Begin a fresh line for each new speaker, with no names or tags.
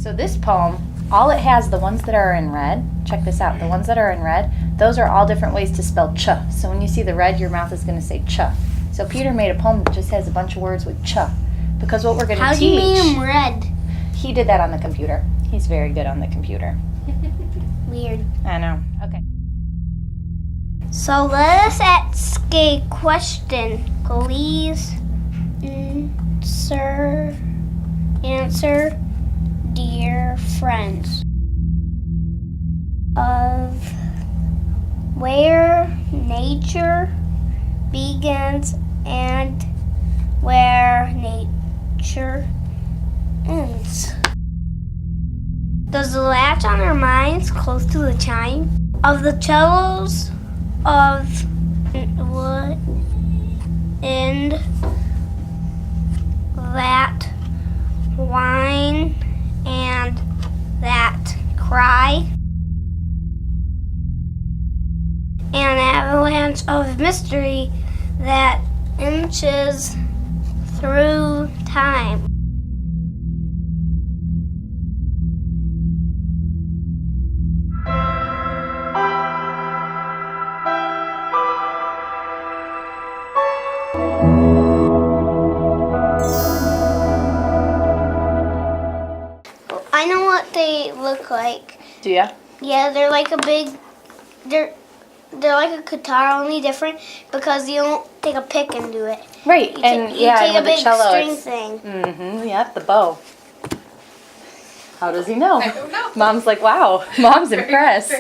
So this poem, all it has, the ones that are in red, check this out, the ones that are in red, those are all different ways to spell ch. So when you see the red, your mouth is going to say ch. So Peter made a poem that just has a bunch of words with ch. Because what we're going to teach...
How do you make them red?
He did that on the computer. He's very good on the computer.
Weird.
I know. Okay.
So let us ask a question. Please answer, dear friends. Of where nature begins and where nature ends. Does the latch on our minds close to the chime of the cellos of wood and that whine and that cry? An avalanche of mystery that inches through time. I know what they look like.
Do ya?
Yeah, they're like a big, they're like a guitar, only different because you don't take a pick and do it.
Right,
You
and
take
yeah,
a
and with
big
the cello,
string
it's-
thing.
Mm-hmm, yeah, the bow. How does he know?
I don't know.
Mom's like, wow, Mom's impressed.